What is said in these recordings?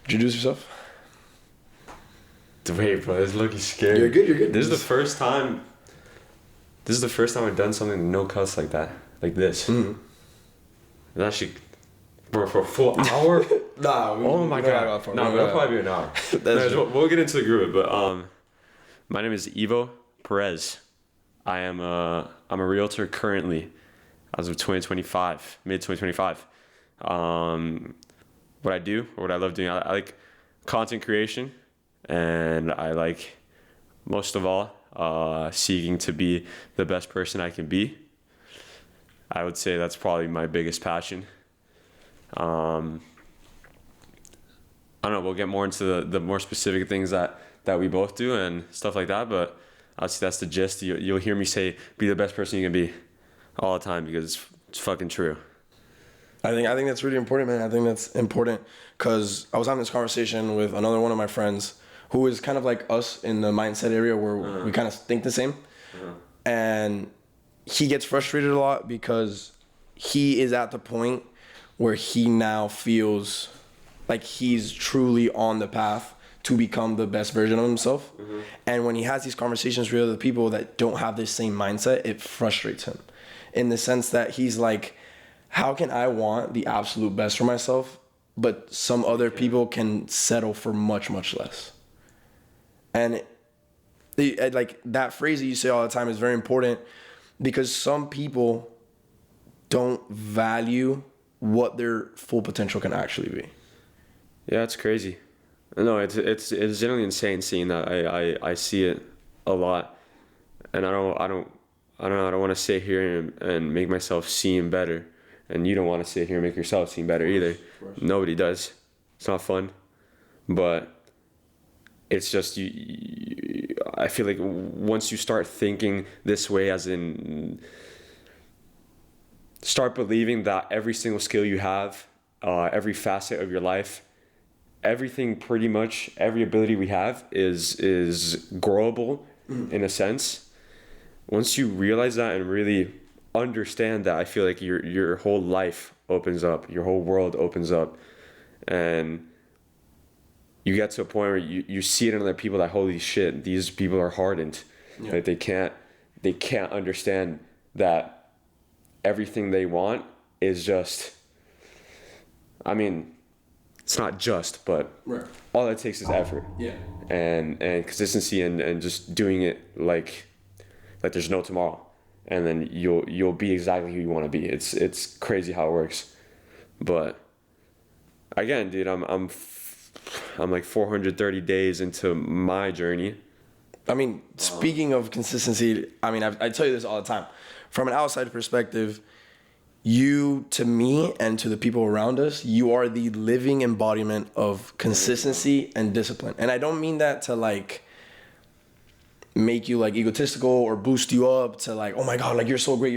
Introduce yourself. Wait, bro, this is looking scary. You're good. This is the first time I've done something no cuss like that. Like this. Mm. It's actually, bro, for a full hour? Nah. Oh my god. No, it'll probably be an hour. We'll get into the groove, but my name is Ivo Perez. I'm a realtor currently, as of 2025, mid 2025. What I do, or what I love doing, I like content creation, and I like, most of all, seeking to be the best person I can be. I would say that's probably my biggest passion. I don't know, we'll get more into the more specific things that we both do and stuff like that, but obviously that's the gist. You'll hear me say, be the best person you can be all the time, because it's fucking true. I think that's really important, man. I think that's important because I was having this conversation with another one of my friends who is kind of like us in the mindset area where we kind of think the same. And he gets frustrated a lot because he is at the point where he now feels like he's truly on the path to become the best version of himself. And when he has these conversations with other people that don't have this same mindset, it frustrates him in the sense that he's like, how can I want the absolute best for myself, but some other people can settle for much, much less? And like that phrase that you say all the time is very important because some people don't value what their full potential can actually be. Yeah, it's crazy. No, it's generally insane seeing that. I see it a lot, and I don't want to sit here and make myself seem better, and you don't want to sit here and make yourself seem better either. Nobody does. It's not fun, but it's just I feel like once you start thinking this way, as in start believing that every single skill you have, every facet of your life, everything, pretty much every ability we have is growable in a sense. Once you realize that and really understand that, I feel like your whole life opens up, your whole world opens up, and you get to a point where you see it in other people that, holy shit, these people are hardened. Yeah. Like they can't understand that everything they want is just, I mean, it's not just, but right. All it takes is effort. Yeah. And consistency and just doing it like there's no tomorrow. And then you'll be exactly who you want to be. It's crazy how it works. But again, dude, I'm like 430 days into my journey. I mean, speaking of consistency, I mean, I tell you this all the time. From an outside perspective, you, to me, and to the people around us, you are the living embodiment of consistency and discipline. And I don't mean that to like make you like egotistical or boost you up to like, oh my God, like you're so great.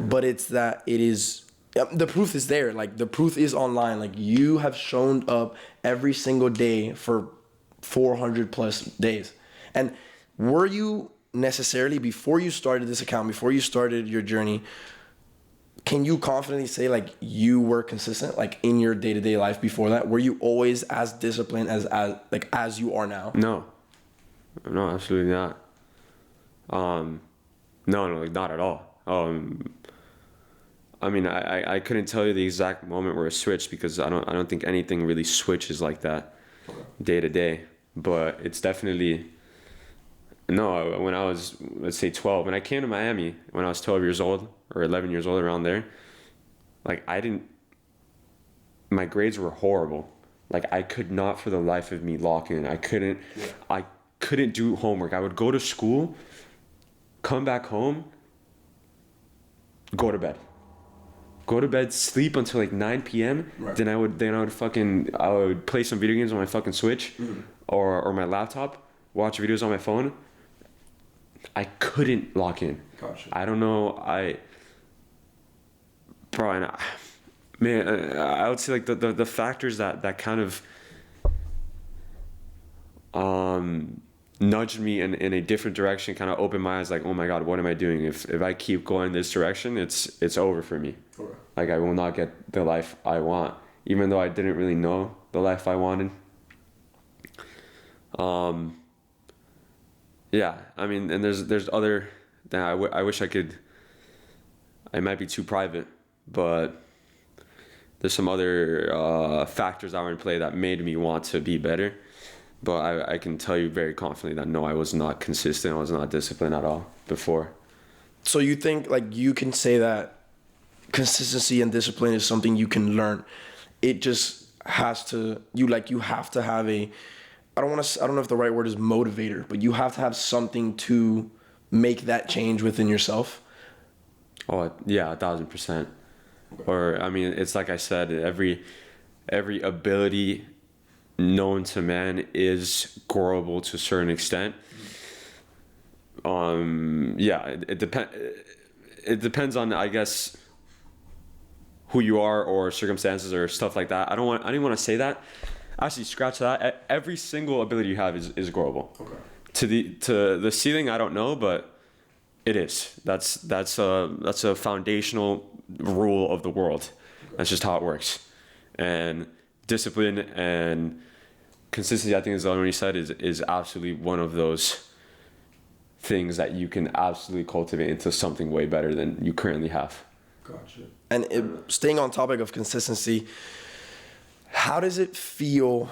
But it's that it is, the proof is there. Like the proof is online. Like you have shown up every single day for 400 plus days. And were you necessarily, before you started this account, before you started your journey, can you confidently say like you were consistent like in your day-to-day life before that? Were you always as disciplined as you are now? No, absolutely not. No, like not at all. I mean, I couldn't tell you the exact moment where it switched because I don't think anything really switches like that day to day. But it's definitely, no, when I was, let's say 12, when I came to Miami, when I was 12 years old or 11 years old, around there, like my grades were horrible. Like I could not for the life of me lock in. I couldn't do homework. I would go to school, come back home, go to bed, sleep until like 9 p.m. Right. Then I would play some video games on my fucking Switch or my laptop, watch videos on my phone. I couldn't lock in. Gotcha. I don't know. I would say like the factors that kind of nudged me in a different direction, kind of opened my eyes, like, oh my God, what am I doing? If I keep going this direction, it's over for me. Okay. Like I will not get the life I want, even though I didn't really know the life I wanted. Yeah, I mean, and there's other. I wish I could. I might be too private, but there's some other factors that were in play that made me want to be better. But I can tell you very confidently that no, I was not consistent. I was not disciplined at all before. So you think like you can say that consistency and discipline is something you can learn. It just has to you have to have a I don't know if the right word is motivator, but you have to have something to make that change within yourself. Oh yeah, 1,000%. Or I mean, it's like I said, every ability known to man is growable to a certain extent. Yeah, it depends on, I guess, who you are or circumstances or stuff like that. I don't want to say that. Actually, scratch that. Every single ability you have is growable. Okay. To the ceiling, I don't know, but it is. That's a foundational rule of the world. Okay. That's just how it works. And discipline and consistency, I think, as the one you said, is absolutely one of those things that you can absolutely cultivate into something way better than you currently have. Gotcha. And staying on topic of consistency, how does it feel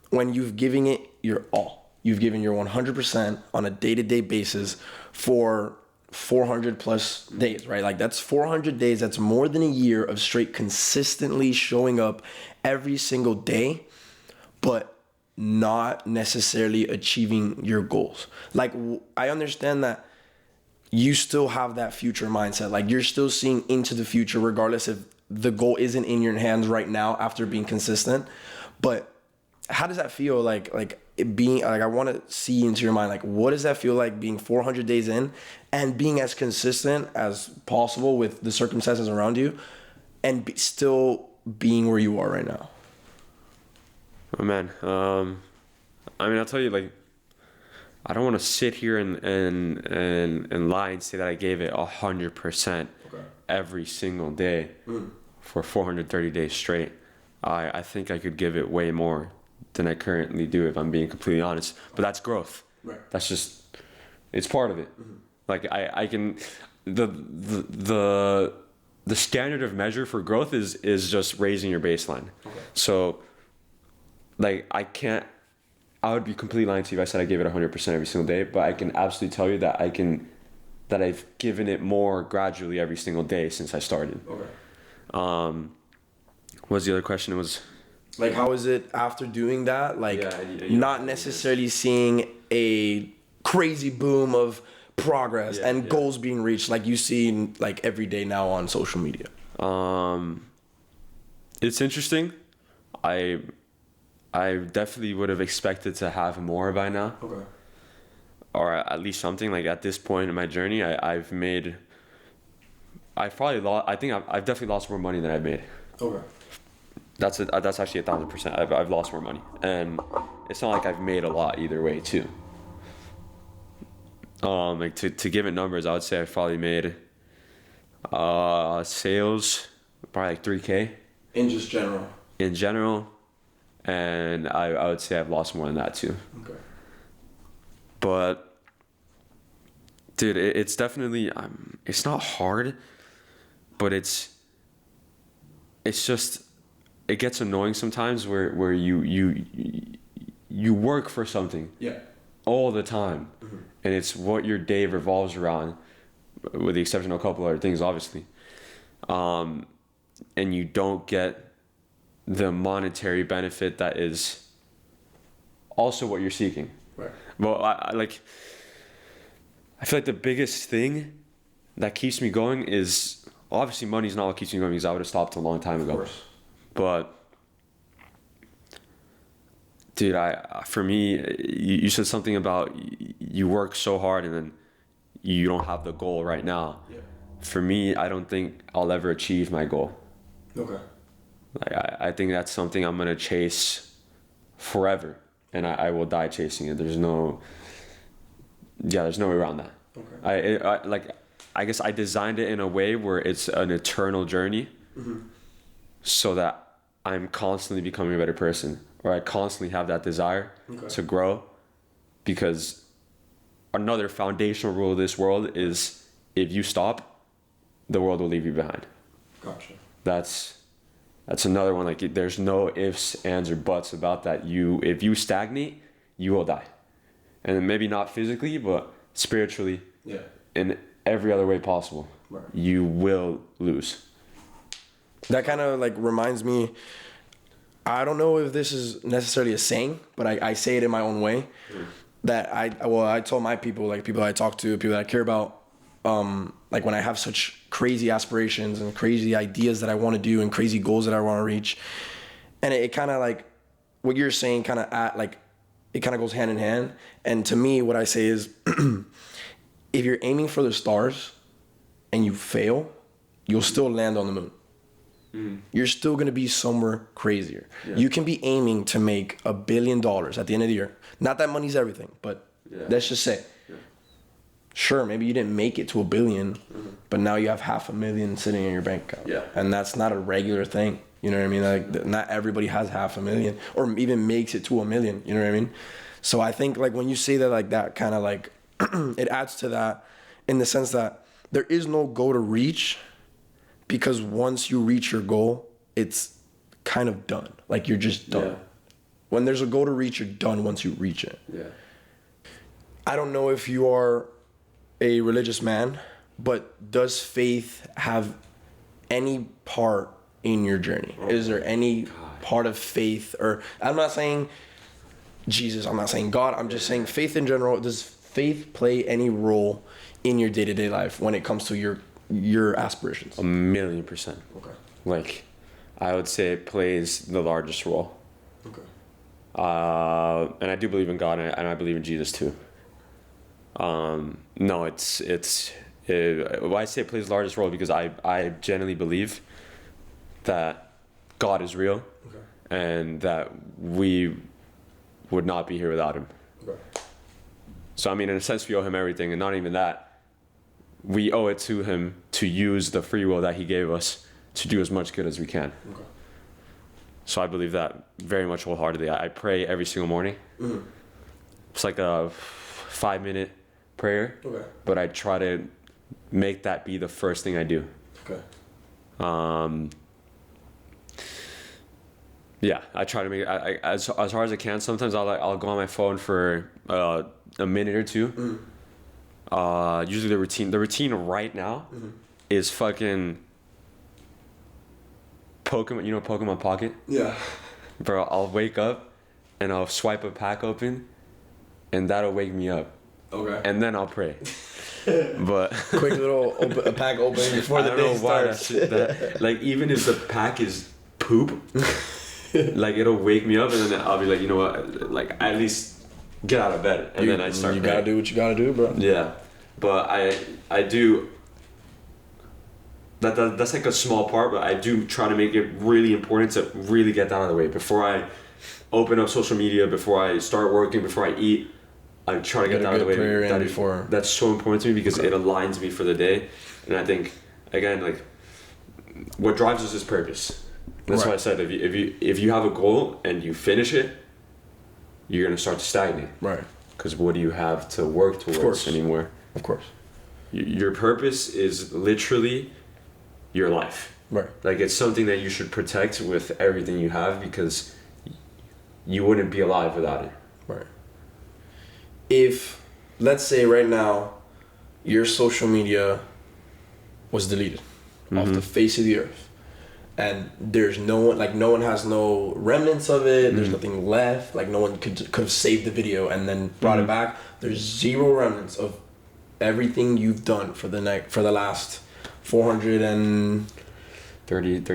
when you've given it your all? You've given your 100% on a day-to-day basis for 400 plus days, right? Like that's 400 days. That's more than a year of straight consistently showing up every single day, but not necessarily achieving your goals. Like I understand that you still have that future mindset. Like you're still seeing into the future, regardless if the goal isn't in your hands right now after being consistent. But how does that feel? Like it being like, I want to see into your mind, like what does that feel like being 400 days in and being as consistent as possible with the circumstances around you and still being where you are right now? Oh man, I mean, I'll tell you, like, I don't want to sit here and lie and say that I gave it 100% every single day for 430 days straight. I think I could give it way more than I currently do, if I'm being completely honest. But that's growth. Right. That's just, it's part of it. Mm-hmm. Like I can, the standard of measure for growth is just raising your baseline. Okay. So like I would be completely lying to you if I said I gave it 100% every single day, but I can absolutely tell you that I've given it more gradually every single day since I started. Okay. What was the other question? It was like, how is it after doing that? Like, not necessarily seeing a crazy boom of progress and goals being reached like you see like every day now on social media. It's interesting. I definitely would have expected to have more by now. Okay. Or at least something. Like at this point in my journey, I've definitely lost more money than I've made. Okay. That's actually 1,000%. I've lost more money, and it's not like I've made a lot either way too. Like to give it numbers, I would say I've probably made sales probably like 3K. In just general. In general. And I would say I've lost more than that too. Okay. But, dude, it's definitely, it's not hard, but it's just, it gets annoying sometimes where you work for something all the time. Mm-hmm. And it's what your day revolves around, with the exception of a couple other things, obviously. And you don't get the monetary benefit that is also what you're seeking. Right. Well, I feel like the biggest thing that keeps me going is, obviously money's not what keeps me going, because I would have stopped a long time ago. Of course. But dude, for me, you said something about you work so hard and then you don't have the goal right now. Yeah. For me, I don't think I'll ever achieve my goal. Okay. Like I think that's something I'm gonna chase forever, and I will die chasing it. There's no way around that. Okay. I guess I designed it in a way where it's an eternal journey, mm-hmm. so that I'm constantly becoming a better person, or I constantly have that desire to grow, because another foundational rule of this world is if you stop, the world will leave you behind. Gotcha. That's another one. Like, there's no ifs, ands, or buts about that. If you stagnate, you will die, and then maybe not physically, but spiritually, in every other way possible, you will lose. That kind of like reminds me, I don't know if this is necessarily a saying, but I say it in my own way, that I told my people, like people I talk to, people that I care about, like when I have such crazy aspirations and crazy ideas that I want to do and crazy goals that I want to reach, and it kind of like what you're saying kind of it kind of goes hand in hand. And to me, what I say is, if you're aiming for the stars and you fail, you'll still land on the moon. You're still going to be somewhere crazier. You can be aiming to make $1 billion at the end of the year. Not that money's everything, but let's just say, sure, maybe you didn't make it to $1 billion, but now you have $500,000 sitting in your bank account. And that's not a regular thing. You know what I mean? Like, not everybody has $500,000 or even makes it to $1 million. You know what I mean? So I think like when you say that, like that kind of like, it adds to that in the sense that there is no goal to reach, because once you reach your goal, it's kind of done. Like, you're just done. When there's a goal to reach, you're done once you reach it. I don't know if you are a religious man, but does faith have any part in your journey? Is there any part of faith, or I'm not saying Jesus, I'm not saying God, I'm just saying faith in general. Does faith play any role in your day-to-day life when it comes to your aspirations? 1,000,000%. Okay. Like, I would say it plays the largest role. Okay. And I do believe in God, and I believe in Jesus too. No, why I say it plays the largest role, because I genuinely believe that God is real, and that we would not be here without him. So I mean, in a sense, we owe him everything, and not even that. We owe it to him to use the free will that he gave us to do as much good as we can. So I believe that very much wholeheartedly. I pray every single morning. It's like a 5-minute prayer, but I try to make that be the first thing I do. Yeah, I try to make it as hard as I can. Sometimes I'll go on my phone for a minute or two. Usually the routine right now is fucking Pokemon. You know Pokemon Pocket? Yeah. Bro, I'll wake up and I'll swipe a pack open, and that'll wake me up. And then I'll pray. But quick little a pack open before the day starts. Like, even if the pack is poop, like, it'll wake me up, and then I'll be like, you know what? Like, at least get out of bed, and then I start. You gotta do what you gotta do, bro. Yeah, but I do. That's like a small part, but I do try to make it really important to really get that out of the way before I open up social media, before I start working, before I eat. I try to get that out of the way. That's so important to me, because it aligns me for the day, and I think, again, like, what drives us is purpose. That's why I said if you have a goal and you finish it, you're gonna start to stagnate. Right. Because what do you have to work towards anymore? Of course. Your purpose is literally your life. Right. Like, it's something that you should protect with everything you have, because you wouldn't be alive without it. Right. If, let's say right now, your social media was deleted off the face of the earth, and there's no one has no remnants of it, there's nothing left, like no one could have saved the video and then brought it back, there's zero remnants of everything you've done for the last 30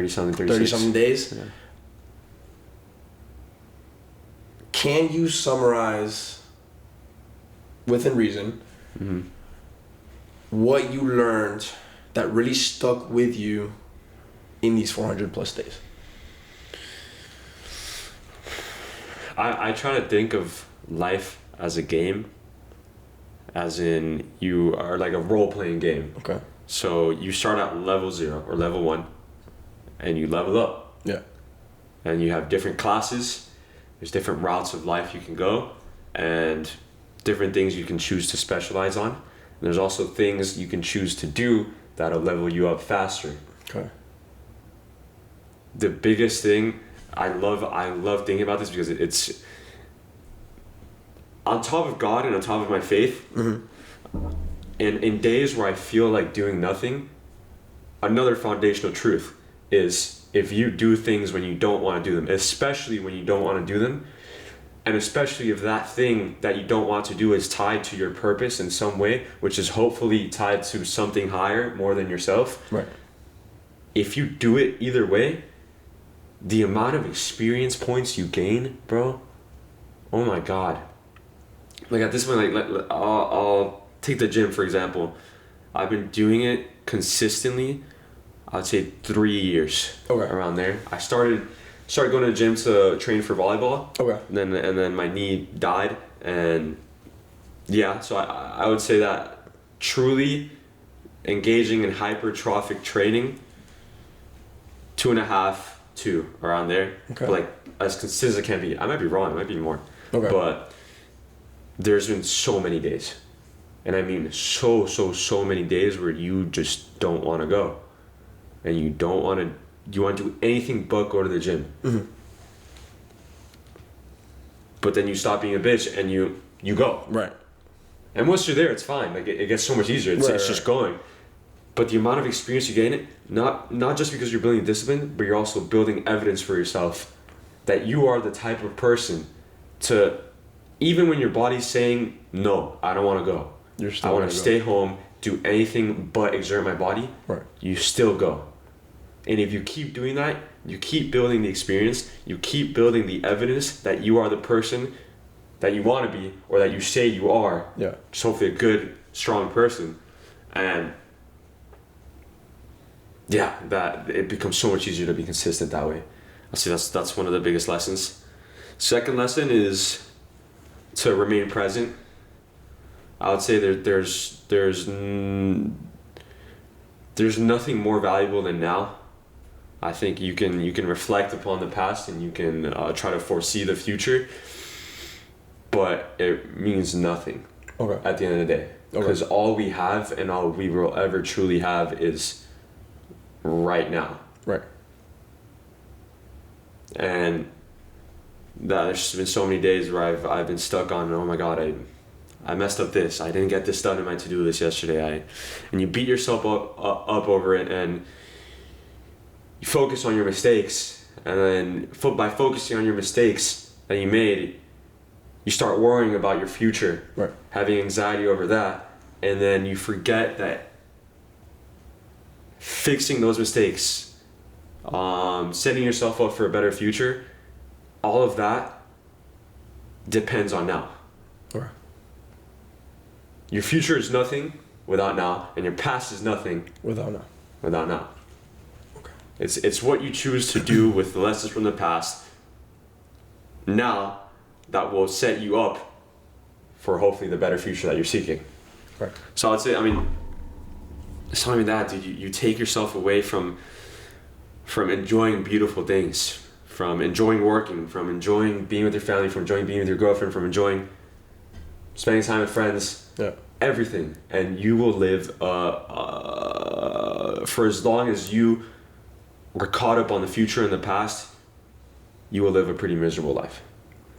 something days. Yeah. Can you summarize, within reason, what you learned that really stuck with you in these 400 plus days? I try to think of life as a game, as in you are like a role-playing game. Okay. So you start at level 0 or level 1, and you level up. Yeah. and you have different classes. There's different routes of life you can go, and different things you can choose to specialize on. And there's also things you can choose to do that'll level you up faster. Okay. The biggest thing I love thinking about this because it's on top of God and on top of my faith. Mm-hmm. And in days where I feel like doing nothing, another foundational truth is if you do things when you don't want to do them, especially when you don't want to do them, and especially if that thing that you don't want to do is tied to your purpose in some way, which is hopefully tied to something higher more than yourself. Right. If you do it either way, the amount of experience points you gain, bro, oh my God. Like at this point, I'll take the gym for example. I've been doing it consistently, I'd say 3 years. Okay. Around there. I started going to the gym to train for volleyball. Okay. And then my knee died, and yeah, so I would say that truly engaging in hypertrophic training, 2.5, 2 around there. Okay. But like as consistent as it can be. I might be wrong, it might be more. Okay. But there's been so many days, and I mean so many days where you just don't want to go, and you want to do anything but go to the gym. Mm-hmm. But then you stop being a bitch and you go. Right. And once you're there, it's fine. Like it gets so much easier. It's just going. But the amount of experience you gain, not just because you're building discipline, but you're also building evidence for yourself that you are the type of person to, even when your body's saying, no, I don't want to go. I want to stay home, do anything but exert my body. Right. You still go. And if you keep doing that, you keep building the experience, you keep building the evidence that you are the person that you want to be, or that you say you are. Yeah. Just hopefully a good, strong person. And yeah, that it becomes so much easier to be consistent that way. I see that's one of the biggest lessons. Second lesson is to remain present. I would say there's nothing more valuable than now. I think you can reflect upon the past and you can try to foresee the future, but it means nothing. Okay. At the end of the day, because all we have and all we will ever truly have is right now. Right. And there's been so many days where I've been stuck on, oh my God, I messed up this. I didn't get this done in my to-do list yesterday. And you beat yourself up over it, and you focus on your mistakes, and then by focusing on your mistakes that you made, you start worrying about your future, right, having anxiety over that, and then you forget that fixing those mistakes, setting yourself up for a better future, all of that depends on now. Right. Your future is nothing without now, and your past is nothing without now. Okay. It's what you choose to do with the lessons from the past now that will set you up for hopefully the better future that you're seeking. Right. So I'd say, I mean, it's not even that, dude. You take yourself away from enjoying beautiful things, from enjoying working, from enjoying being with your family, from enjoying being with your girlfriend, from enjoying spending time with friends, everything, and you will live for as long as you were caught up on the future and the past, you will live a pretty miserable life.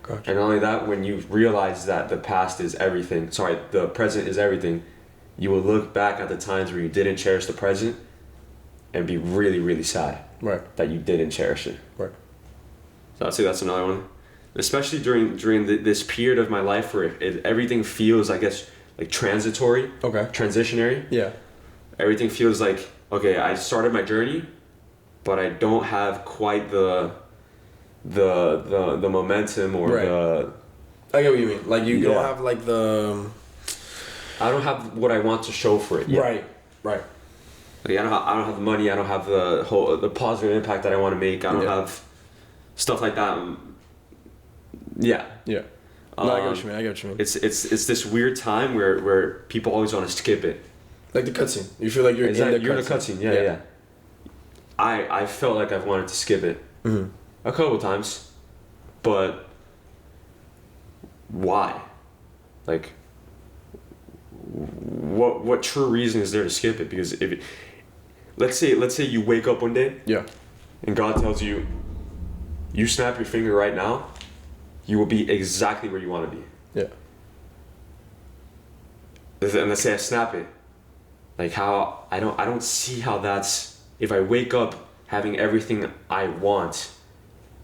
Gotcha. And not only that, when you realize that the present is everything, you will look back at the times where you didn't cherish the present and be really, really sad. Right. That you didn't cherish it. Right. So I'd say that's another one. Especially during this period of my life where everything feels, I guess, like transitory. Okay. Transitionary. Yeah. Everything feels like, okay, I started my journey, but I don't have quite the momentum or the... I get what you mean. Like you don't have like the... I don't have what I want to show for it yet. Right. Right. Like I don't have the money. I don't have the positive impact that I want to make. I don't have stuff like that. Yeah. Yeah. No, I get what you mean. It's this weird time where people always want to skip it. Like the cutscene. You feel like you're in the cutscene. Yeah. I felt like I've wanted to skip it. Mm-hmm. A couple times, but why? Like, what true reason is there to skip it? Because if let's say you wake up one day, Yeah. and God tells you, you snap your finger right now, you will be exactly where you want to be. Yeah. And let's say I snap it, like how I don't see how that's, if I wake up having everything I want,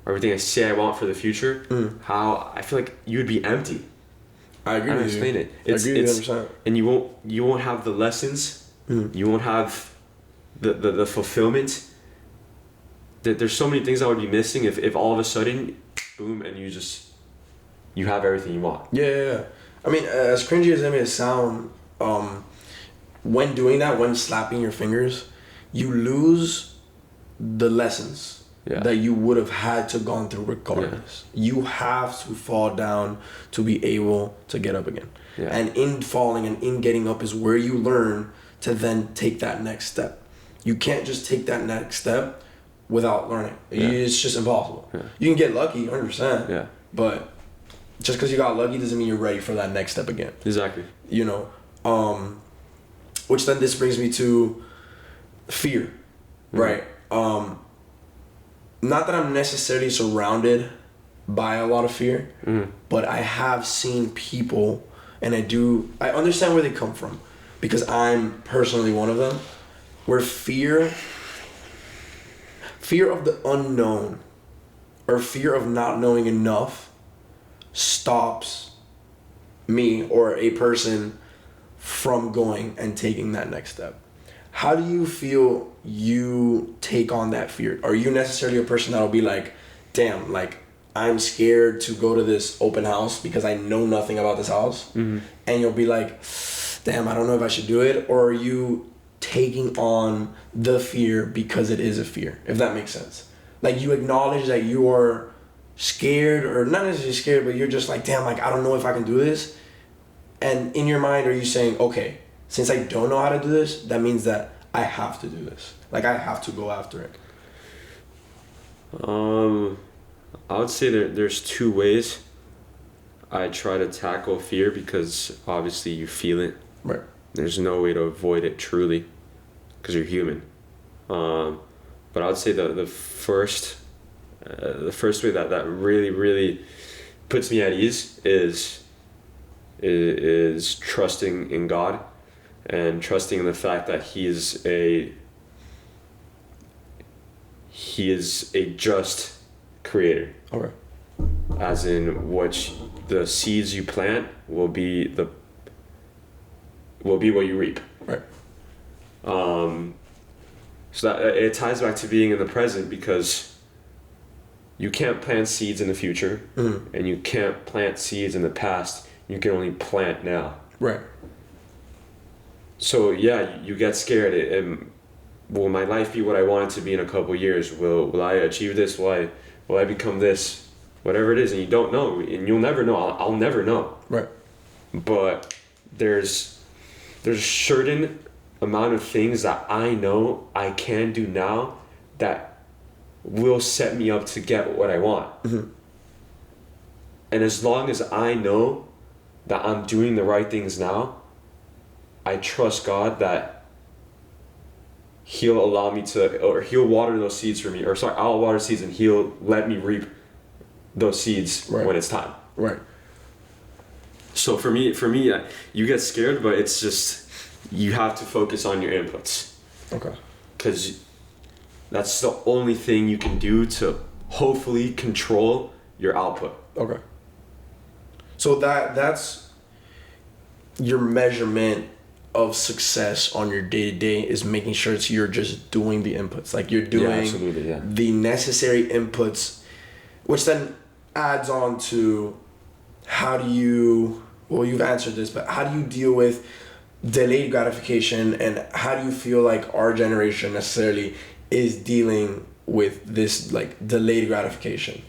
or everything I say I want for the future, how I feel like you would be empty. I agree I don't with explain you. it. It's, I agree with it's, you 100%. and you won't have the lessons. You won't have the fulfillment. There's so many things I would be missing if all of a sudden, boom, and you have everything you want. Yeah. I mean, as cringy as it may sound, when doing that, when slapping your fingers, you lose the lessons that you would have had to gone through regardless. You have to fall down to be able to get up again. Yeah. And in falling and in getting up is where you learn to then take that next step. You can't just take that next step without learning. It's just impossible. You can get lucky, 100%. Yeah. But just because you got lucky doesn't mean you're ready for that next step again. Exactly. You know, which then this brings me to fear, right? Not that I'm necessarily surrounded by a lot of fear, but I have seen people, and I understand where they come from, because I'm personally one of them, where fear of the unknown or fear of not knowing enough stops me or a person from going and taking that next step. How do you feel you take on that fear? Are you necessarily a person that'll be like, damn, like I'm scared to go to this open house because I know nothing about this house? And you'll be like, damn, I don't know if I should do it. Or are you taking on the fear because it is a fear, if that makes sense? Like you acknowledge that you are scared, or not necessarily scared, but you're just like, damn, like I don't know if I can do this. And in your mind, are you saying, okay, since I don't know how to do this, that means that I have to do this. Like I have to go after it. I would say there's two ways I try to tackle fear, because obviously you feel it. Right. There's no way to avoid it truly, because you're human. But I would say the first way that really puts me at ease is trusting in God, and trusting in the fact that He is a just creator. Okay. As in, the seeds you plant will be what you reap. Right. So that it ties back to being in the present, because you can't plant seeds in the future, and you can't plant seeds in the past. You can only plant now. Right. So yeah, you get scared. Will my life be what I want it to be in a couple of years? Will I achieve this? Will I become this? Whatever it is, and you don't know, and you'll never know. I'll never know. Right. But there's a certain amount of things that I know I can do now that will set me up to get what I want. And as long as I know that I'm doing the right things now, I trust God that He'll allow me to, or He'll water those seeds for me, or sorry, I'll water seeds and He'll let me reap those seeds when it's time. Right. So for me, you get scared, but it's just, you have to focus on your inputs. Okay. Because that's the only thing you can do to hopefully control your output. Okay. So that's your measurement of success on your day-to-day, is making sure you're just doing the inputs. Like you're doing the necessary inputs, which then adds on to you've answered this, but how do you deal with delayed gratification, and how do you feel like our generation necessarily is dealing with this like delayed gratification?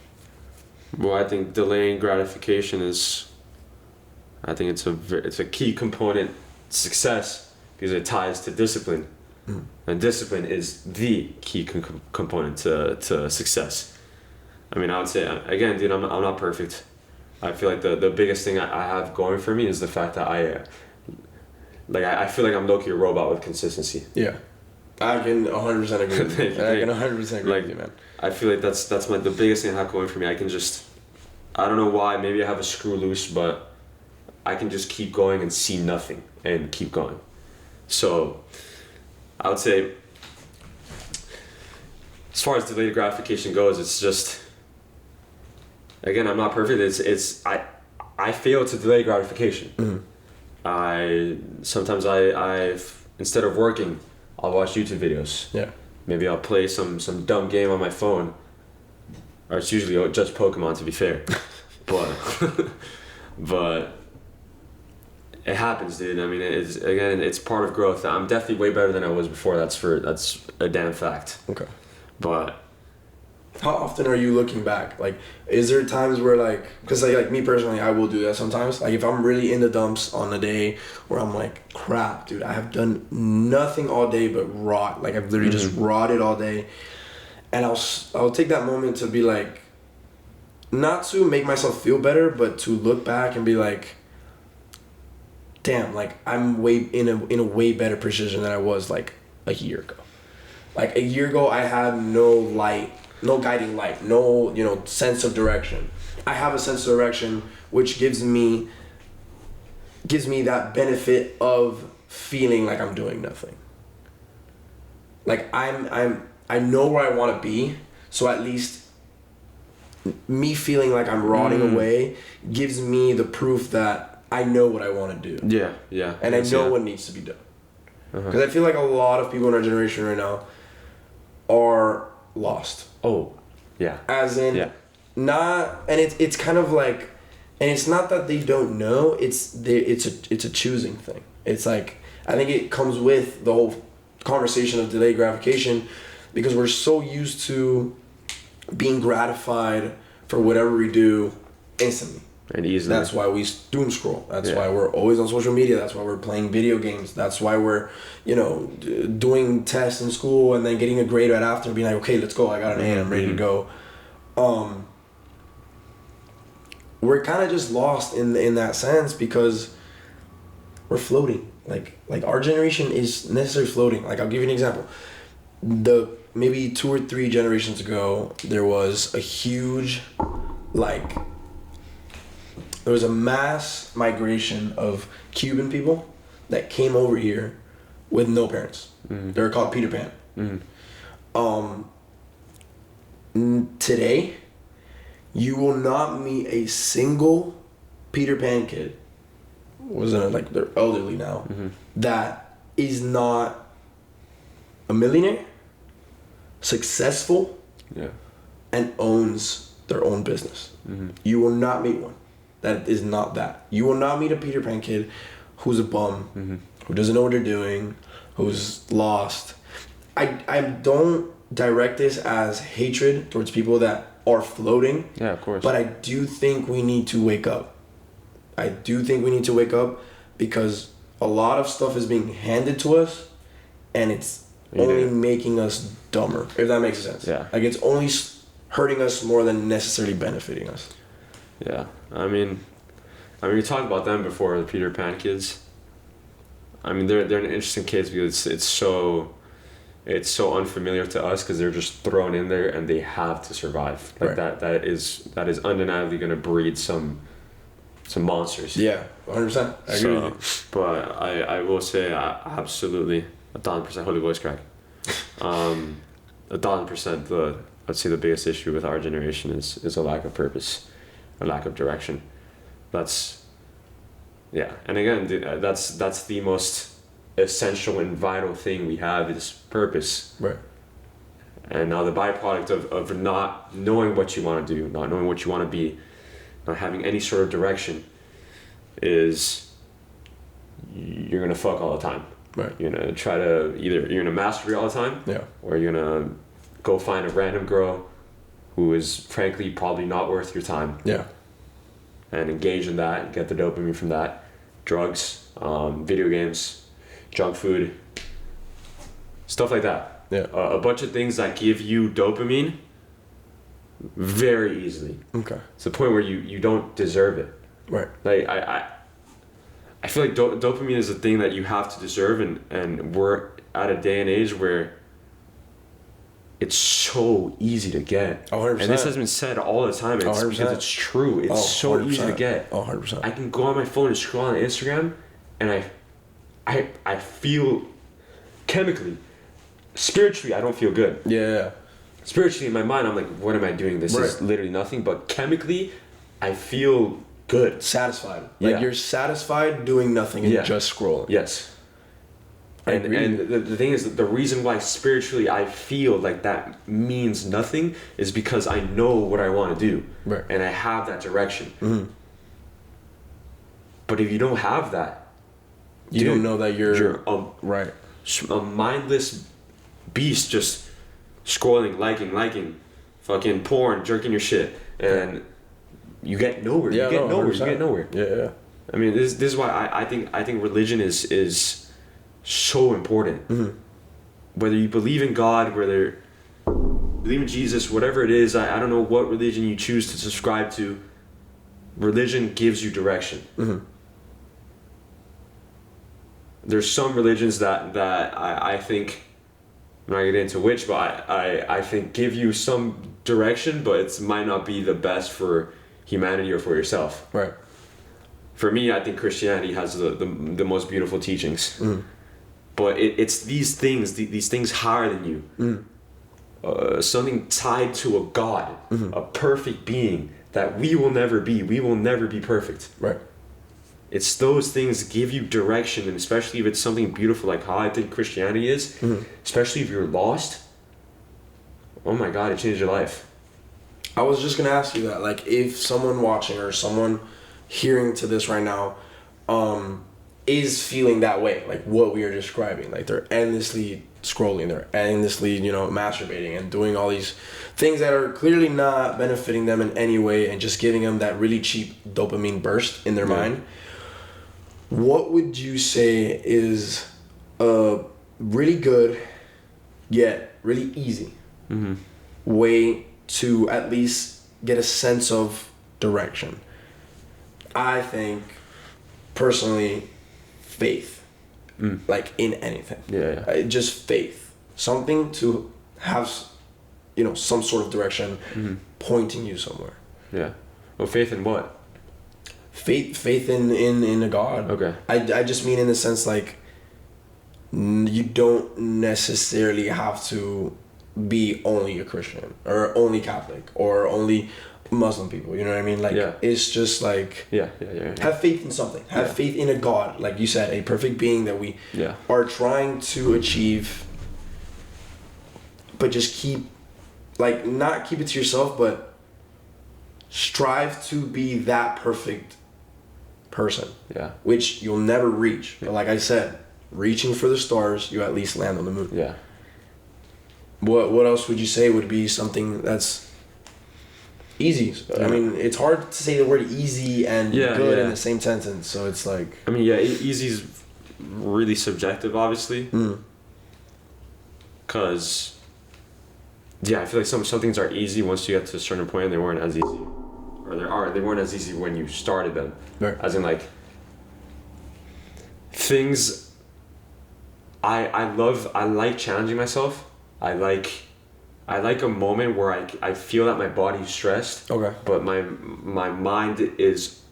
Well, I think delaying gratification it's a key component to success, because it ties to discipline. And discipline is the key component to success. I mean, I would say again, dude, I'm not perfect. I feel like the biggest thing I have going for me is the fact that I feel like I'm low-key a robot with consistency. Yeah. I can 100% agree with you. I can 100% agree with you, man. I feel like that's the biggest thing I have going for me. I can just, I don't know why, maybe I have a screw loose, but I can just keep going and see nothing and keep going. So I would say, as far as delayed gratification goes, it's just, again, I'm not perfect. I fail to delay gratification. Mm-hmm. Sometimes instead of working, I'll watch YouTube videos. Yeah. Maybe I'll play some dumb game on my phone. Or it's usually just Pokemon, to be fair. but it happens, dude. I mean, it's part of growth. I'm definitely way better than I was before. That's a damn fact. Okay. But how often are you looking back? Like, is there times where because like me personally, I will do that sometimes. Like if I'm really in the dumps on a day where I'm like, crap, dude, I have done nothing all day but rot. Like I've literally just rotted all day, and I'll take that moment to be like, not to make myself feel better, but to look back and be like, damn, like I'm way in a way better position than I was like a year ago. Like a year ago, I had no light. No guiding light, no, sense of direction. I have a sense of direction which gives me that benefit of feeling like I'm doing nothing. Like I know where I want to be, so at least me feeling like I'm rotting away gives me the proof that I know what I want to do. Yeah. And I know what needs to be done. Because I feel like a lot of people in our generation right now are lost. Oh, yeah. As in, it's kind of like, and it's not that they don't know. It's a choosing thing. It's like I think it comes with the whole conversation of delayed gratification, because we're so used to being gratified for whatever we do instantly and easily. That's why we doom scroll. That's why we're always on social media. That's why we're playing video games. That's why we're, doing tests in school and then getting a grade right after and being like, okay, let's go. I got an A. I'm ready to go. We're kind of just lost in that sense because we're floating. Like our generation is necessarily floating. Like I'll give you an example. Maybe 2 or 3 generations ago, there was a huge, there was a mass migration of Cuban people that came over here with no parents. They were called Peter Pan. Today, you will not meet a single Peter Pan kid, they're elderly now, that is not a millionaire, successful, and owns their own business. You will not meet one that is not that. You will not meet a Peter Pan kid who's a bum, who doesn't know what they're doing, who's lost. I don't direct this as hatred towards people that are floating. Yeah, of course. But I do think we need to wake up. Because a lot of stuff is being handed to us, and it's only making us dumber, if that makes sense. Yeah. Like it's only hurting us more than necessarily benefiting us. Yeah. I mean, we talked about them before, the Peter Pan kids. I mean, they're an interesting case because it's so unfamiliar to us because they're just thrown in there and they have to survive. Like that is undeniably going to breed some monsters. Yeah, 100%. I agree with you. But I will say absolutely 1,000% holy voice crack. 1,000%. I'd say the biggest issue with our generation is a lack of purpose, a lack of direction. And again, that's the most essential and vital thing we have is purpose. Right. And now the byproduct of not knowing what you want to do, not knowing what you want to be, not having any sort of direction, is you're gonna fuck all the time. Right. You're gonna try to you're gonna masturbate all the time. Yeah. Or you're gonna go find a random girl who is frankly probably not worth your time. Yeah. And engage in that, get the dopamine from that. Drugs, video games, junk food, stuff like that. Yeah. A bunch of things that give you dopamine very easily. Okay. It's the point where you don't deserve it. Right. Like I feel like dopamine is a thing that you have to deserve, and we're at a day and age where it's so easy to get. 100%. And this has been said all the time. It's 100%. because it's true. It's so easy to get. 100%. I can go on my phone and scroll on Instagram, and I feel chemically, spiritually, I don't feel good. Yeah. Spiritually, in my mind, I'm like, what am I doing? This is literally nothing. But chemically, I feel good. Satisfied. Like you're satisfied doing nothing and just scrolling. Yes. And the thing is that the reason why spiritually I feel like that means nothing is because I know what I want to do. Right. And I have that direction. Mm-hmm. But if you don't have that, you don't know that you're right. A mindless beast just scrolling, liking, fucking porn, jerking your shit, and you get nowhere. Yeah, you get nowhere. Yeah. I mean, this is why I think religion is so important. Mm-hmm. Whether you believe in God, whether you believe in Jesus, whatever it is, I don't know what religion you choose to subscribe to. Religion gives you direction. Mm-hmm. There's some religions that I think, I'm not gonna get into which, but I think give you some direction, but it might not be the best for humanity or for yourself. Right. For me, I think Christianity has the most beautiful teachings. Mm. But it's these things higher than you. Mm. Something tied to a God, Mm-hmm. a perfect being that we will never be. We will never be perfect. Right. It's those things give you direction, and especially if it's something beautiful like how I think Christianity is, Mm-hmm. especially if you're lost, oh my God, it changed your life. I was just gonna ask you that, like, if someone watching or someone hearing to this right now, is feeling that way, like what we are describing, like they're endlessly scrolling, they're endlessly, masturbating and doing all these things that are clearly not benefiting them in any way and just giving them that really cheap dopamine burst in their mind. What would you say is a really good yet really easy way to at least get a sense of direction? I think personally, faith, like in anything. Just faith, something to have, some sort of direction pointing you somewhere. Yeah. Well, faith in what? Faith in a God. Okay. I just mean in the sense like you don't necessarily have to be only a Christian or only Catholic or only Muslim people, you know what I mean? Like it's just like have faith in something. Have faith in a God, like you said, a perfect being that we are trying to achieve, but just not keep it to yourself, but strive to be that perfect person. Yeah. Which you'll never reach. But like I said, reaching for the stars, you at least land on the moon. Yeah. What else would you say would be something that's easy? I mean, it's hard to say the word easy and good in the same sentence, so it's like... I mean, easy is really subjective, obviously. Because, I feel like some things are easy once you get to a certain point and they weren't as easy. Or they weren't as easy when you started them. Right. As in, like, things... I like challenging myself. I like a moment where I feel that my body's stressed. Okay. But my mind is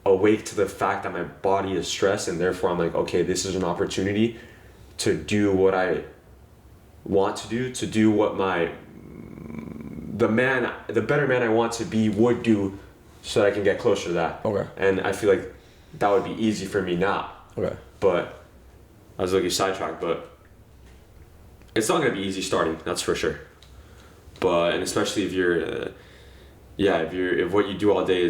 awake to the fact that my body is stressed, and therefore I'm like, okay, this is an opportunity to do what I want to do what the better man I want to be would do, so that I can get closer to that. Okay. And I feel like that would be easy for me now. Okay. But I was looking sidetracked, but it's not gonna be easy starting, that's for sure. But and especially if you're, if what you do all day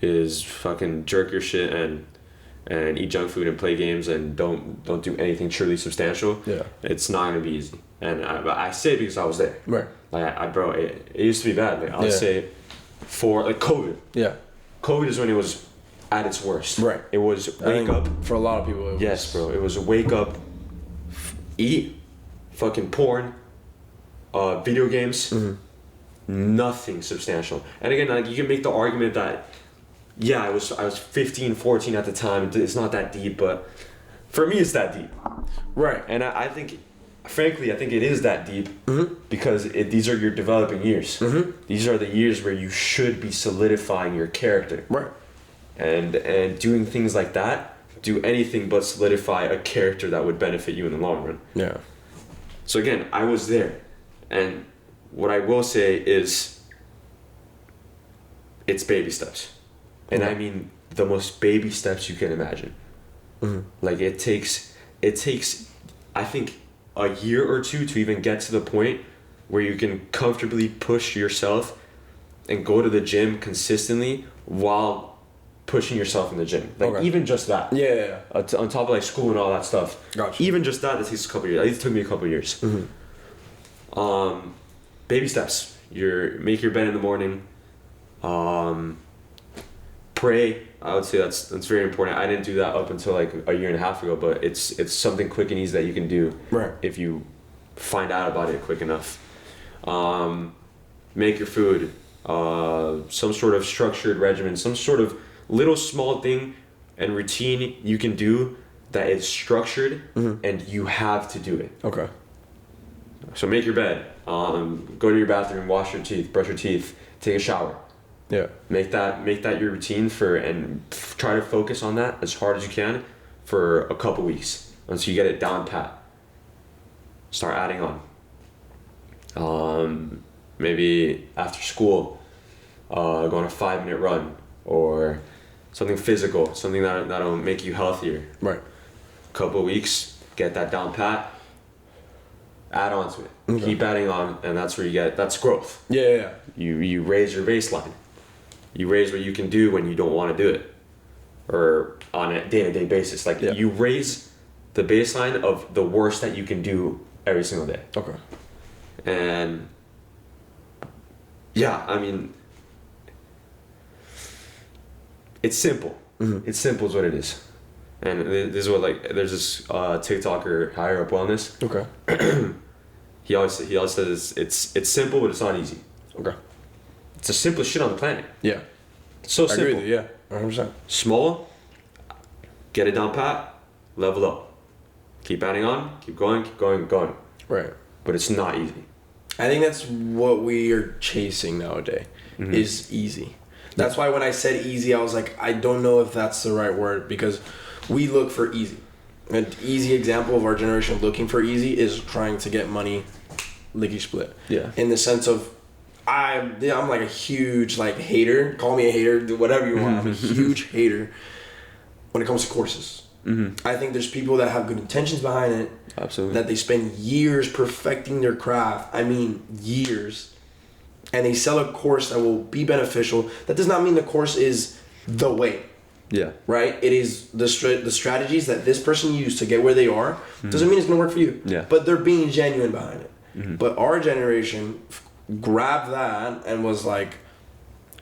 is fucking jerk your shit and eat junk food and play games and don't do anything truly substantial. Yeah. It's not gonna be easy, and I say it because I was there. Right. Like bro, it used to be bad. Like I'll say, for like COVID. Yeah. COVID is when it was at its worst. Right. It was wake up. For a lot of people. Yes, bro. It was wake up, eat, fucking porn, video games, nothing substantial. And again, like, you can make the argument that, yeah, I was 15, 14 at the time. It's not that deep, but for me, it's that deep. Right. And I think, frankly, I think it is that deep because these are your developing years. These are the years where you should be solidifying your character. Right. And doing things like that do anything but solidify a character that would benefit you in the long run. Yeah. So again, I was there. And what I will say is it's baby steps. And I mean the most baby steps you can imagine. Like it takes I think a year or two to even get to the point where you can comfortably push yourself and go to the gym consistently while pushing yourself in the gym. Like even just that. Yeah. On top of like school and all that stuff. Gotcha. Even just that takes a couple years. At least it took me a couple years. Baby steps. Make your bed in the morning. Pray. I would say that's very important. I didn't do that up until like a year and a half ago, but it's something quick and easy that you can do if you find out about it quick enough. Make your food. Some sort of structured regimen, some sort of little small thing and routine you can do that is structured and you have to do it. Okay. So make your bed. Go to your bathroom, wash your teeth, brush your teeth, take a shower. Yeah. Make that your routine and try to focus on that as hard as you can for a couple weeks until you get it down pat. Start adding on. Maybe after school, go on a 5-minute run or something physical, something that'll make you healthier. Right. Couple of weeks, get that down pat. Add on to it. Okay. Keep adding on, and that's where that's growth. Yeah. You raise your baseline. You raise what you can do when you don't want to do it, or on a day-to-day basis. Like you raise the baseline of the worst that you can do every single day. Okay. And yeah, I mean, it's simple. It's simple is what it is. And this is what, like, there's this TikToker, Higher Up Wellness. Okay. He always says it's simple, but it's not easy. Okay. It's the simplest shit on the planet. Yeah. It's so I simple. agree with you. Yeah. 100%. Small, get it down pat, level up. Keep adding on, keep going. Right. But it's not easy. I think that's what we are chasing nowadays is easy. That's why when I said easy, I was like, I don't know if that's the right word because we look for easy. An easy example of our generation looking for easy is trying to get money lickety split. Yeah. In the sense of, I'm like a huge like hater. Call me a hater, do whatever you want. I'm a huge hater when it comes to courses. I think there's people that have good intentions behind it. Absolutely. That they spend years perfecting their craft. I mean, years. And they sell a course that will be beneficial. That does not mean the course is the way. Yeah. Right? It is the strategies that this person used to get where they are. Doesn't mean it's going to work for you. Yeah. But they're being genuine behind it. But our generation grabbed that and was like,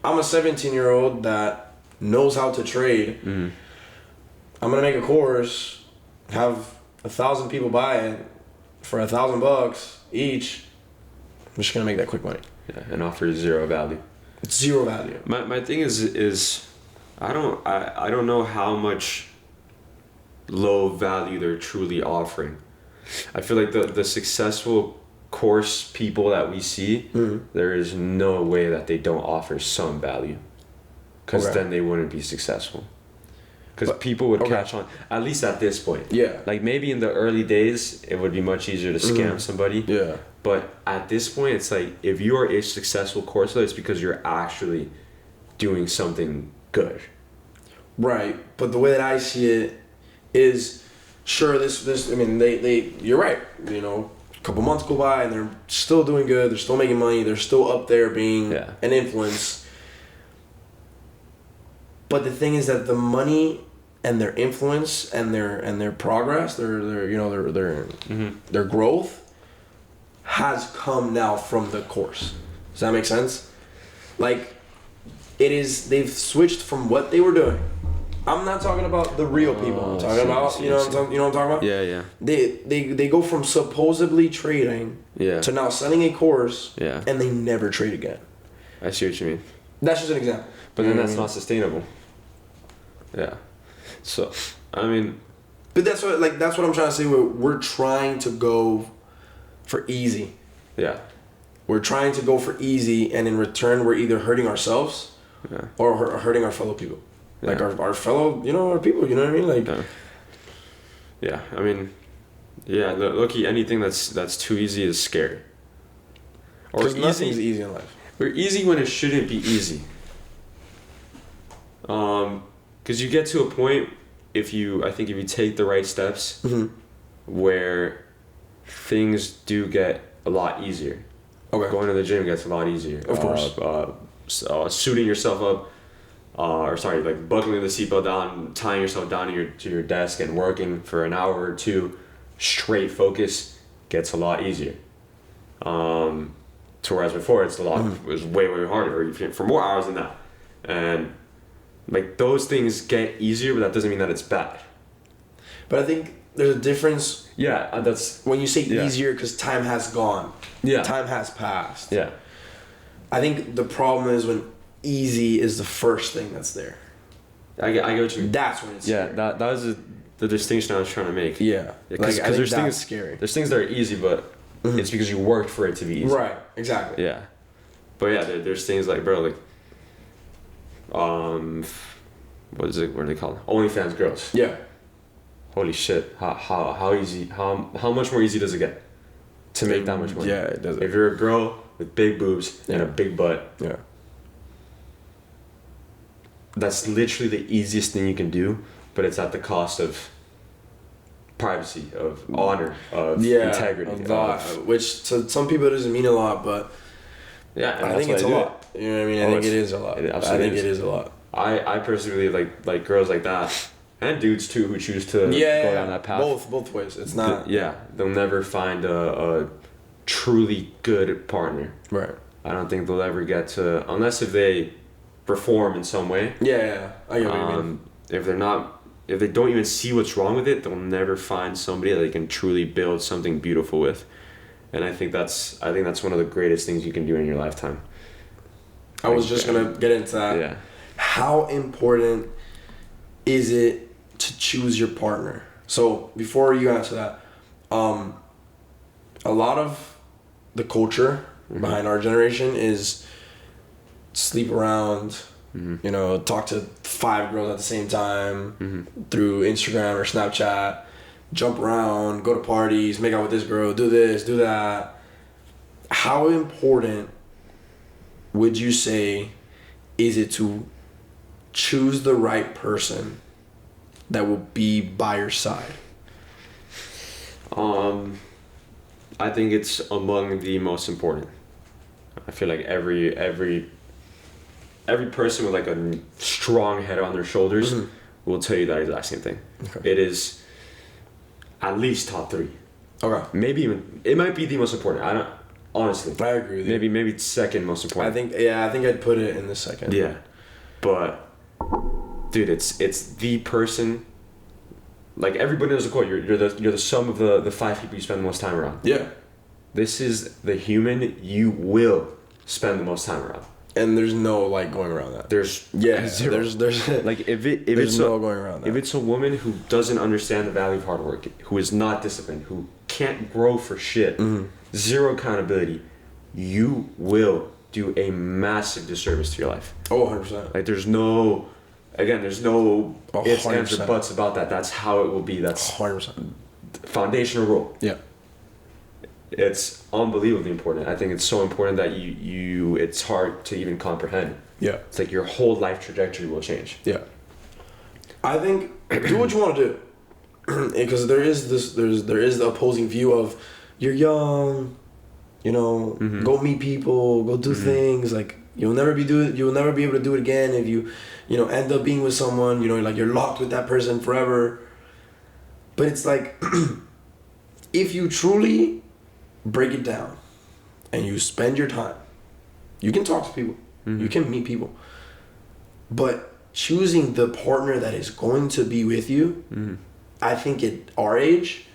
I'm a 17-year-old that knows how to trade. I'm going to make a course, have 1,000 people buy it for $1,000 each. I'm just going to make that quick money. Yeah, and offer zero value. It's zero value. My thing is I don't know how much low value they're truly offering. I feel like the successful course people that we see, there is no way that they don't offer some value, because then they wouldn't be successful. Because people would catch on, at least at this point. Yeah. Like maybe in the early days, it would be much easier to scam somebody. Yeah. But at this point, it's like, if you are a successful course leader, it's because you're actually doing something good. Right. But the way that I see it is, sure, this I mean, they you're right. You know, a couple months go by and they're still doing good. They're still making money. They're still up there being an influence. But the thing is that the money and their influence and their progress, their growth has come now from the course. Does that make sense? Like, they've switched from what they were doing I'm not talking about the real people. I'm talking about, you know what I'm talking about? Yeah. They go from supposedly trading to now selling a course and they never trade again. I see what you mean. That's just an example. But then that's not sustainable. Yeah. So, I mean... But that's what I'm trying to say. We're trying to go for easy. Yeah. We're trying to go for easy, and in return, we're either hurting ourselves or hurting our fellow people. Like our fellow, our people, you know what I mean? Like, yeah. I mean, look, anything that's too easy is scary. Because nothing's easy in life. Or easy when it shouldn't be easy. Because you get to a point if you take the right steps, where things do get a lot easier. Okay. Going to the gym gets a lot easier. Of course. Suiting yourself up. Like buckling the seatbelt down, tying yourself down to your desk and working for an hour or two, straight focus gets a lot easier. To whereas before it was way harder, or for more hours than that, and like those things get easier, but that doesn't mean that it's bad. But I think there's a difference. Yeah, that's when you say easier because time has gone. Yeah, time has passed. Yeah, I think the problem is when easy is the first thing that's there. I get what you mean. That's when it's scary. That was the distinction I was trying to make. Yeah, because there's things scary. There's things that are easy, but it's because you worked for it to be easy. Right. Exactly. Yeah, but yeah, there's things like, bro, like, what is it? What are they called? OnlyFans girls. Yeah. Holy shit! How easy? How much more easy does it get to make that much money? Yeah, it does. If you're a girl with big boobs and a big butt. Yeah. That's literally the easiest thing you can do, but it's at the cost of privacy, of honor, of integrity. Which to some people doesn't mean a lot, but I think it's a lot. You know what I mean? I think it is a lot. I think it is a lot. I personally like girls like that, and dudes too who choose to go down that path. Both ways. It's not. They'll never find a truly good partner. Right. I don't think they'll ever get to, unless if they perform in some way. Yeah. I get what you mean. If they don't even see what's wrong with it, they'll never find somebody that they can truly build something beautiful with. And I think that's one of the greatest things you can do in your lifetime. I was just gonna get into that. Yeah. How important is it to choose your partner? So before you answer that, a lot of the culture behind our generation is sleep around, talk to 5 girls at the same time through Instagram or Snapchat, jump around, go to parties, make out with this girl, do this, do that. How important would you say is it to choose the right person that will be by your side? I think it's among the most important. I feel like every person with like a strong head on their shoulders will tell you that exact same thing. Okay. It is at least top 3. Okay. Maybe even it might be the most important. I don't honestly. I agree with you. Maybe second most important. I think I'd put it in the second. Yeah. But dude, it's the person. Like everybody knows the quote. You're the sum of the 5 people you spend the most time around. Yeah. This is the human you will spend the most time around. And there's no going around that. There's zero. There's like if there's no going around that. If it's a woman who doesn't understand the value of hard work, who is not disciplined, who can't grow for shit, zero accountability, you will do a massive disservice to your life. Oh, 100%. Like there's no ifs, ands, or buts about that. That's how it will be. That's 100%. Foundational rule. Yeah. It's unbelievably important. I think it's so important that you it's hard to even comprehend. Yeah. It's like your whole life trajectory will change. Yeah. I think do what you want to do. Because there is the opposing view of you're young, go meet people, go do things, like you'll never be able to do it again if you end up being with someone, like you're locked with that person forever. But it's like if you truly break it down and you spend your time, you can talk to people, you can meet people, but choosing the partner that is going to be with you, I think at our age,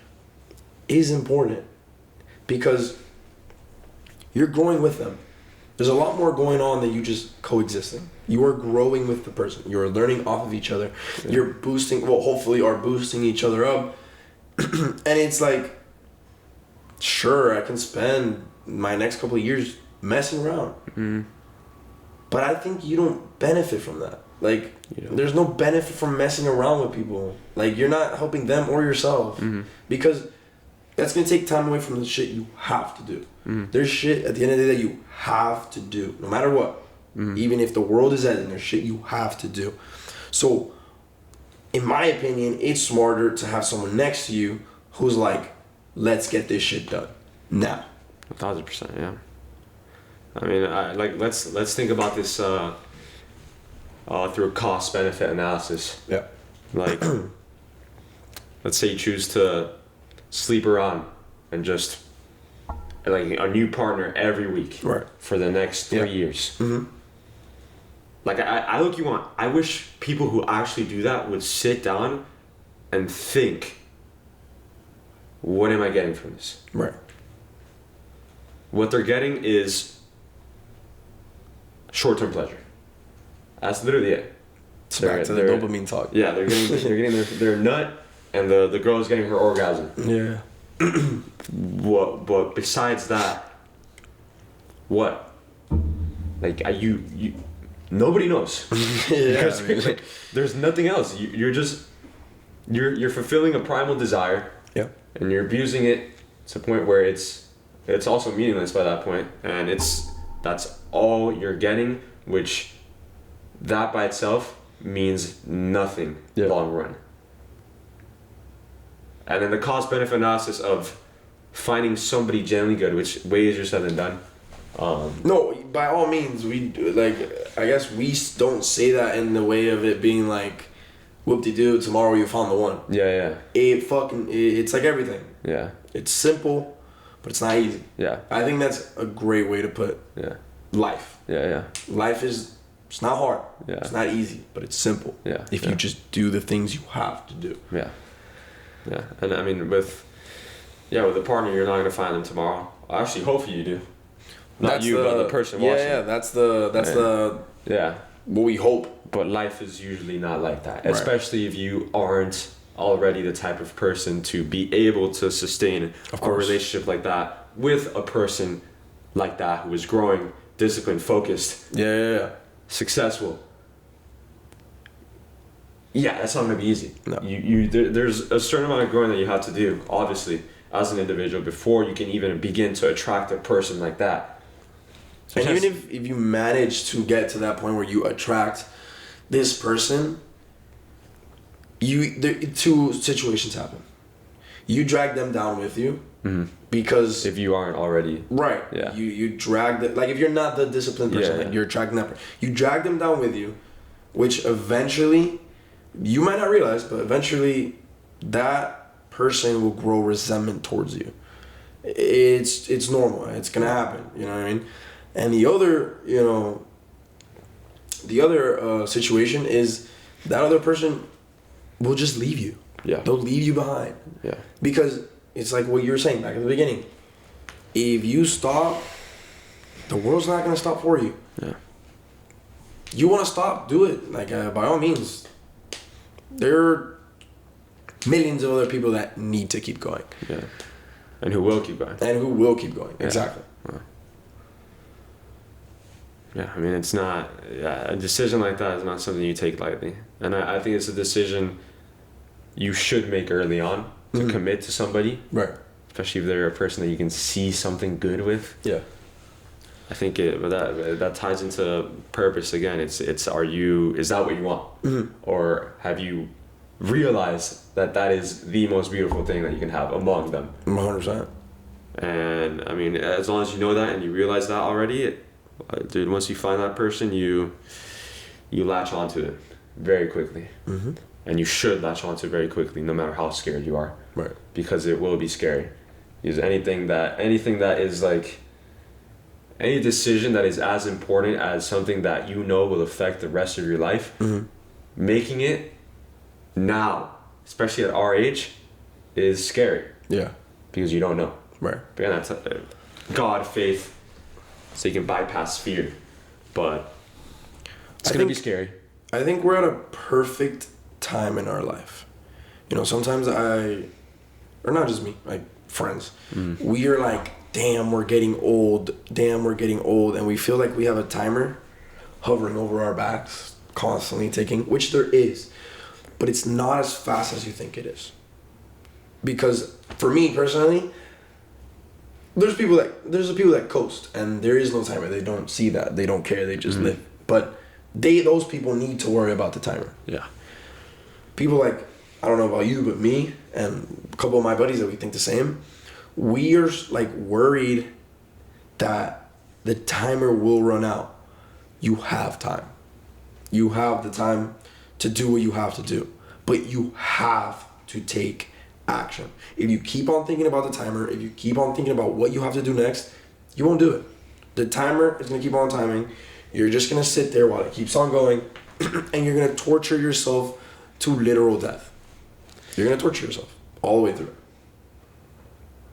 is important because you're growing with them. There's a lot more going on than you just coexisting. You are growing with the person. You are learning off of each other. Yeah. You're hopefully are boosting each other up. And it's like, sure, I can spend my next couple of years messing around. Mm-hmm. But I think you don't benefit from that. Like, there's no benefit from messing around with people. Like, you're not helping them or yourself. Mm-hmm. Because that's going to take time away from the shit you have to do. Mm-hmm. There's shit at the end of the day that you have to do, no matter what. Mm-hmm. Even if the world is ending, there's shit you have to do. So, in my opinion, it's smarter to have someone next to you who's like, let's get this shit done now. 1,000%, yeah. I mean, let's think about this through a cost-benefit analysis. Yeah. Like, let's say you choose to sleep around and just like a new partner every week, right, for the next 3 years. Mm-hmm. Like, I look you on. I wish people who actually do that would sit down and think, what am I getting from this? Right. What they're getting is short-term pleasure. That's literally it. It's back to the dopamine talk. Yeah, they're getting their nut, and the girl's getting her orgasm. Yeah. But besides that, what? Like, you nobody knows. Yeah, because like, there's nothing else. You're fulfilling a primal desire. Yeah. And you're abusing it to the point where it's also meaningless by that point, and that's all you're getting, which that by itself means nothing long run. And then the cost benefit analysis of finding somebody genuinely good, which way easier said than done. No, by all means, we like. I guess we don't say that in the way of it being like, whoop-de-doo, tomorrow you found the one. Yeah. It's like everything. Yeah. It's simple, but it's not easy. Yeah. I think that's a great way to put life. Yeah. Life it's not hard. Yeah. It's not easy, but it's simple. Yeah. If you just do the things you have to do. Yeah. Yeah. And I mean, with a partner, you're not going to find them tomorrow. Actually, hopefully you do. Not you, but the person watching. Yeah, that's the what we hope. But life is usually not like that, right. Especially if you aren't already the type of person to be able to sustain a relationship like that with a person like that who is growing, disciplined, focused, successful. Yeah, that's not going to be easy. No. There's a certain amount of growing that you have to do, obviously, as an individual before you can even begin to attract a person like that. And even if you manage to get to that point where you attract this person, two situations happen. You drag them down with you, because if you aren't already you drag them, like if you're not the disciplined person, like you're attracting that person, you drag them down with you, which eventually you might not realize, but eventually that person will grow resentment towards you. It's normal. It's gonna happen. You know what I mean? And the other situation is that other person will just leave you. Yeah. They'll leave you behind. Yeah. Because it's like what you were saying back at the beginning. If you stop, the world's not going to stop for you. Yeah. You want to stop, do it. Like, by all means. There are millions of other people that need to keep going. Yeah. And who will keep going. Yeah. Exactly. Yeah, I mean, it's not... a decision like that is not something you take lightly. And I think it's a decision you should make early on to commit to somebody. Right. Especially if they're a person that you can see something good with. Yeah. I think that ties into purpose again. Is that what you want? Mm-hmm. Or have you realized that is the most beautiful thing that you can have among them? 100%. And, I mean, as long as you know that and you realize that already... Dude, once you find that person, you latch onto it very quickly. Mm-hmm. And you should latch onto it very quickly, no matter how scared you are. Right. Because it will be scary. Because anything that is like, any decision that is as important as something that you know will affect the rest of your life making it now, especially at our age, is scary Yeah. because you don't know. Right. But yeah, that's God, faith, so you can bypass fear. But it's gonna be scary. I think we're at a perfect time in our life. You know, sometimes or not just me, like friends, we are like, damn, we're getting old. Damn, we're getting old. And we feel like we have a timer hovering over our backs, constantly ticking, which there is. But it's not as fast as you think it is. Because for me personally, there's the people that coast and there is no timer. They don't see that. They don't care. They just live. But those people need to worry about the timer. Yeah. People like, I don't know about you, but me and a couple of my buddies that we think the same, we are like worried that the timer will run out. You have time. You have the time to do what you have to do, but you have to take action. If you keep on thinking about the timer, if you keep on thinking about what you have to do next, you won't do it. The timer is going to keep on timing. You're just going to sit there while it keeps on going, and you're going to torture yourself to literal death. You're going to torture yourself all the way through.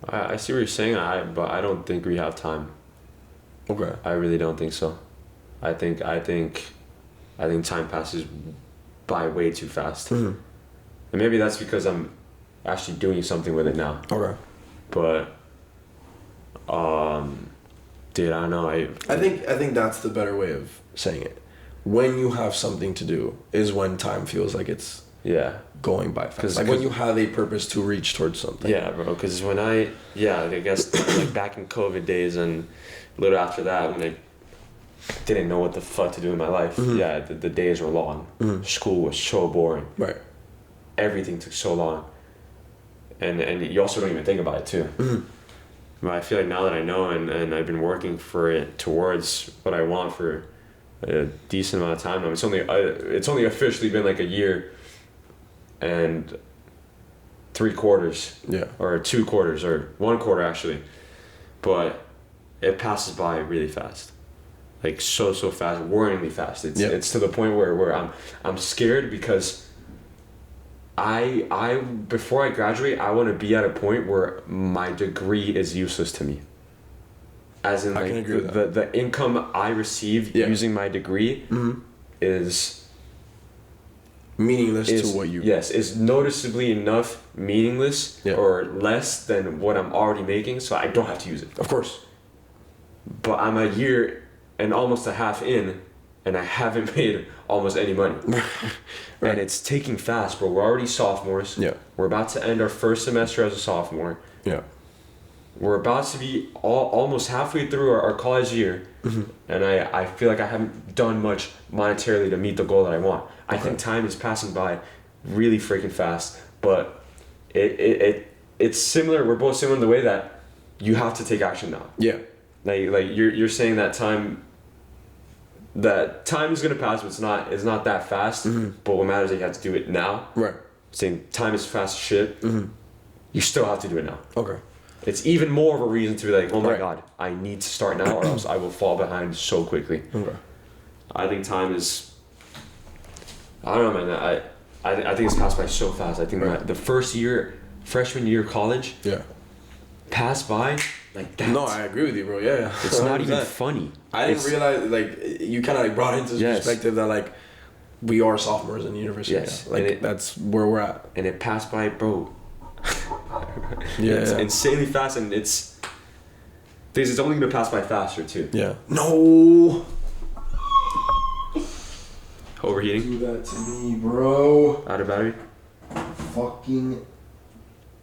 I see what you're saying, but I don't think we have time. Okay. I really don't think so. I think time passes by way too fast. And maybe that's because I'm actually doing something with it now. Okay. But dude, I don't know. I think that's the better way of saying it. When you have something to do is when time feels like it's going by fast. Like when you have a purpose to reach towards something. Yeah, bro. Because when I guess like back in COVID days and a little after that when I didn't know what the fuck to do in my life. Yeah, the days were long. School was so boring. Right. Everything took so long. And you also don't even think about it too. But I feel like now that I know and I've been working for it towards what I want for a decent amount of time now. It's only officially been like a year and 3/4. Yeah. Or 2/4 or 1/4 actually. But it passes by really fast. Like so fast, worryingly fast. It's to the point where I'm scared because I before I graduate, I want to be at a point where my degree is useless to me. As in, like the income I receive using my degree is meaningless to what you. Yes, is noticeably enough meaningless or less than what I'm already making, so I don't have to use it. Of course. But I'm a year and almost a half in, and I haven't made almost any money. Right. And it's taking fast, bro. We're already sophomores. Yeah. We're about to end our first semester as a sophomore. Yeah. We're about to be almost halfway through our college year, and I feel like I haven't done much monetarily to meet the goal that I want. I think time is passing by really freaking fast, but it's similar. We're both similar in the way that you have to take action now. Yeah. Like you're saying that time is gonna pass, but it's not that fast. But what matters is that you have to do it now. Right. Saying time is fast as shit. You still have to do it now. Okay. It's even more of a reason to be like, oh my god, I need to start now, or else I will fall behind so quickly. Okay. I think time is. I don't know, man. I think it's passed by so fast. I think that the freshman year of college. Yeah. Passed by like that. No, I agree with you, bro. Yeah. It's not even funny. I didn't realize, like, you kind of like brought into this perspective that, like, we are sophomores in university. Yes. Now. Like, that's where we're at. And it passed by, bro. It's insanely fast, and it's only gonna pass by faster too. Yeah. No. Overheating. Do that to me, bro. Out of battery. Fucking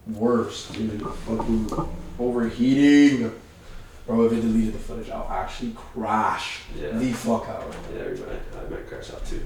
worst, dude. Fucking overheating. Bro, if it deleted the footage, I'll actually crash the fuck out. Yeah, I might crash out too.